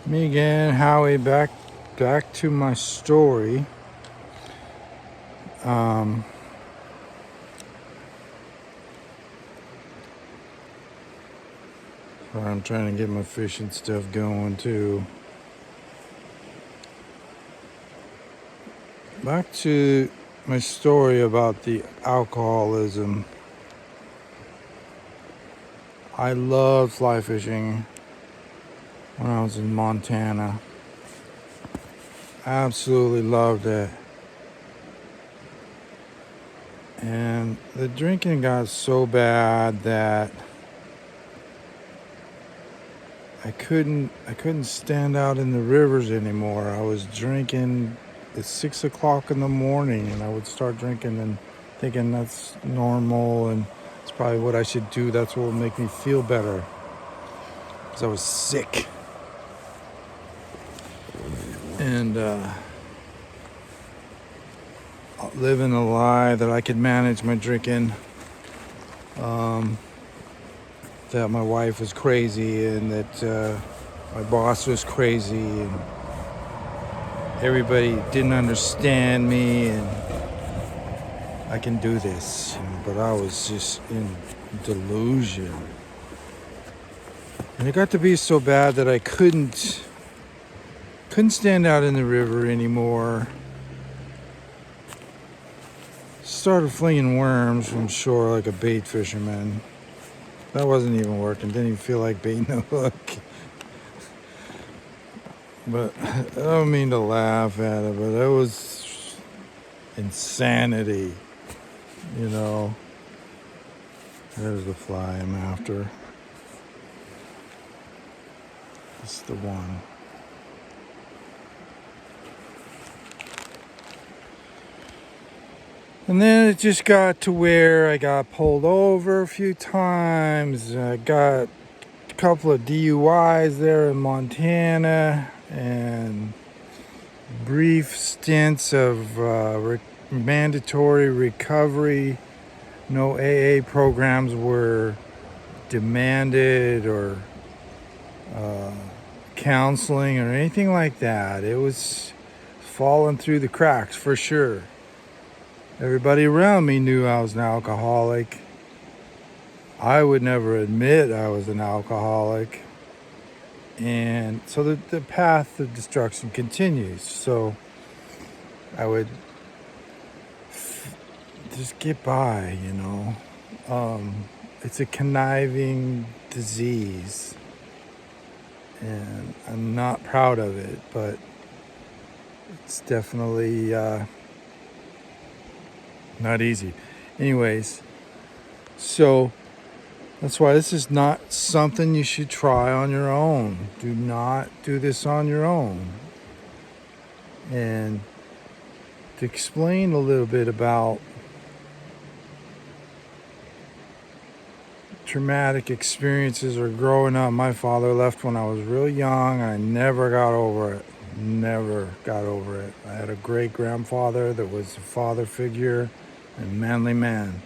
Me again, Howie, back to my story. Um, I'm trying to get my fishing stuff going too. Back to my story about the alcoholism. I loved fly fishing when I was in Montana. Absolutely loved it. And the drinking got so bad that I couldn't stand out in the rivers anymore. I was drinking at 6 o'clock in the morning, and I would start drinking and thinking that's normal and it's probably what I should do. That's what will make me feel better. Because I was sick. And living a lie that I could manage my drinking. That my wife was crazy and that my boss was crazy and everybody didn't understand me and I can do this, but I was just in delusion. And it got to be so bad that I couldn't stand out in the river anymore. Started flinging worms from shore like a bait fisherman. That wasn't even working. Didn't even feel like baiting a hook. But I don't mean to laugh at it, but it was insanity, you know. There's the fly I'm after. It's the one. And then it just got to where I got pulled over a few times. I got a couple of DUIs there in Montana and brief stints of mandatory recovery. No AA programs were demanded or counseling or anything like that. It was falling through the cracks for sure. Everybody around me knew I was an alcoholic. I would never admit I was an alcoholic. And so the path of destruction continues. So I would just get by, you know. It's a conniving disease. And I'm not proud of it, but it's definitely not easy. Anyways, so that's why this is not something you should try on your own. Do not do this on your own. And to explain a little bit about traumatic experiences or growing up, my father left when I was real young. I never got over it. Never got over it. I had a great grandfather that was a father figure and manly man.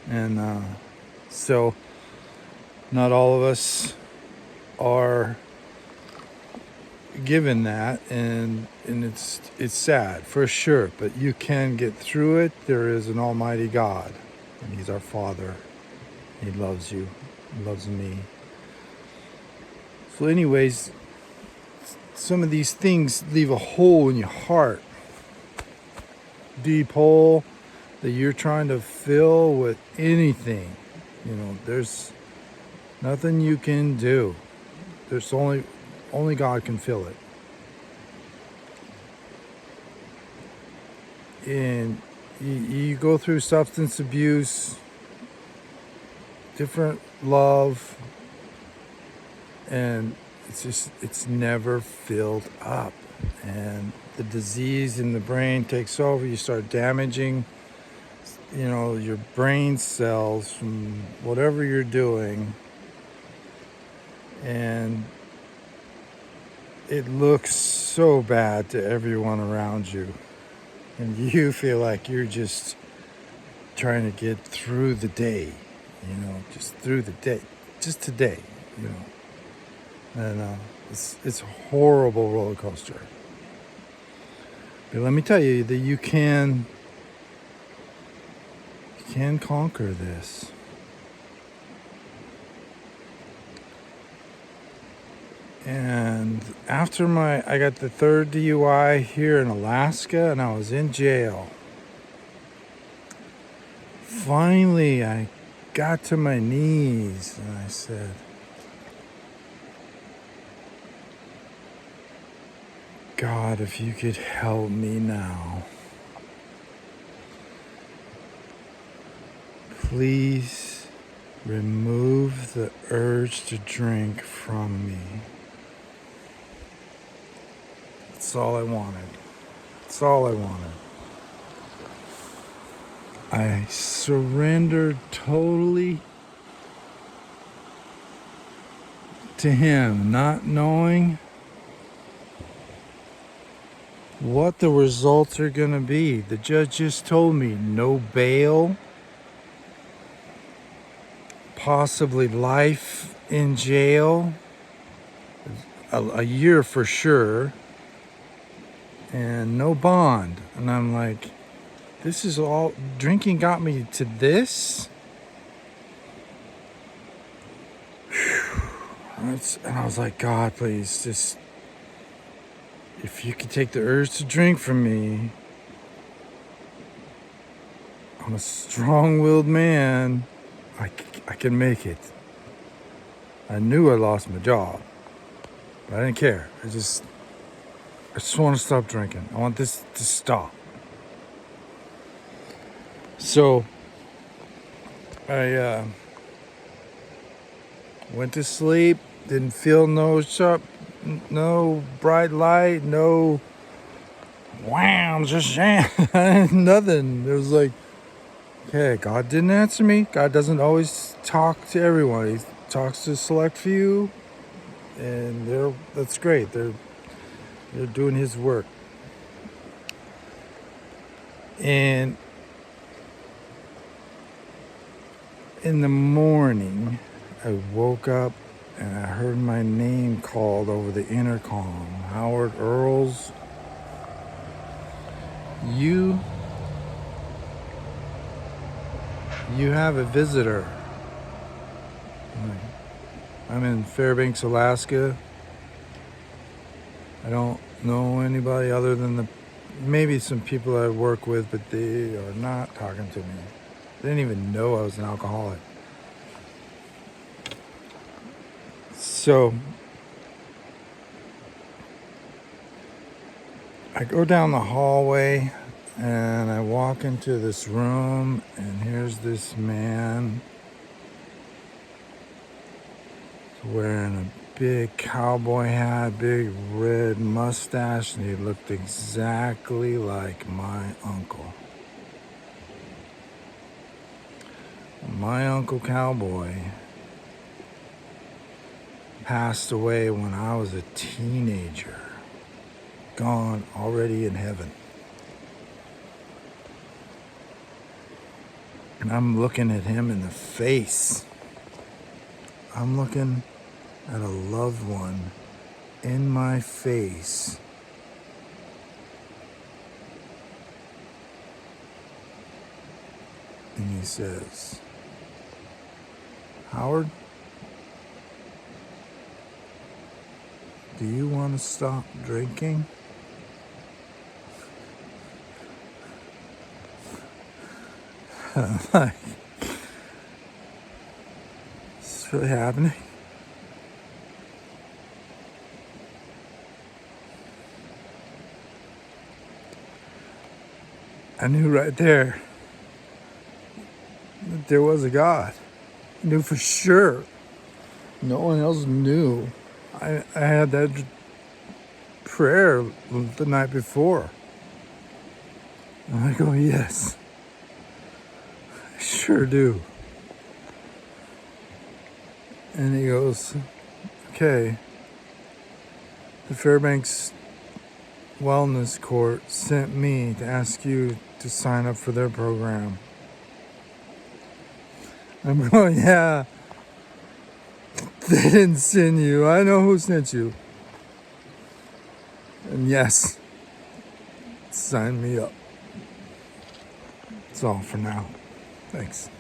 And so not all of us are given that, and it's sad for sure, but you can get through it. There is an almighty God, and he's our Father. He loves you. He loves me. So anyways, some of these things leave a hole in your heart. Deep hole that you're trying to fill with anything. You know, there's nothing you can do. There's only God can fill it. And you go through substance abuse, different love, and it's never filled up. And the disease in the brain takes over. You start damaging, you know, your brain cells from whatever you're doing. And it looks so bad to everyone around you. And you feel like you're just trying to get through the day, you know, just through the day, just today, you know. And it's a horrible roller coaster. But let me tell you that you can conquer this. And after I got the third DUI here in Alaska, and I was in jail. Finally, I got to my knees and I said, God, if you could help me now, please remove the urge to drink from me. That's all I wanted. That's all I wanted. I surrendered totally to him, not knowing what the results are going to be. The judge just told me no bail, possibly life in jail, a year for sure, and no bond. And I'm like, this is all, drinking got me to this? And I was like, God, please, just, if you could take the urge to drink from me. I'm a strong-willed man. I can make it. I knew I lost my job, but I didn't care. I just want to stop drinking. I want this to stop. So I went to sleep. Didn't feel no bright light, no wham, just nothing. It was like, okay, God didn't answer me. God doesn't always talk to everyone. He talks to a select few, and that's great. They're doing His work. And in the morning, I woke up and I heard my name called over the intercom. Howard Earles, you have a visitor. I'm in Fairbanks, Alaska. I don't know anybody other than maybe some people I work with, but they are not talking to me. They didn't even know I was an alcoholic. So I go down the hallway and I walk into this room, and here's this man wearing a big cowboy hat, big red mustache, and he looked exactly like my uncle. My Uncle Cowboy passed away when I was a teenager, gone, already in heaven. And I'm looking at him in the face. I'm looking at a loved one in my face. And he says, Howard, do you want to stop drinking? I'm like, is this really happening? I knew right there that there was a God. I knew for sure. No one else knew. I had that prayer the night before. And I go, yes, I sure do. And he goes, okay, the Fairbanks Wellness Court sent me to ask you to sign up for their program. I'm going, yeah, They didn't send you. I know who sent you. And yes, sign me up. That's all for now. Thanks.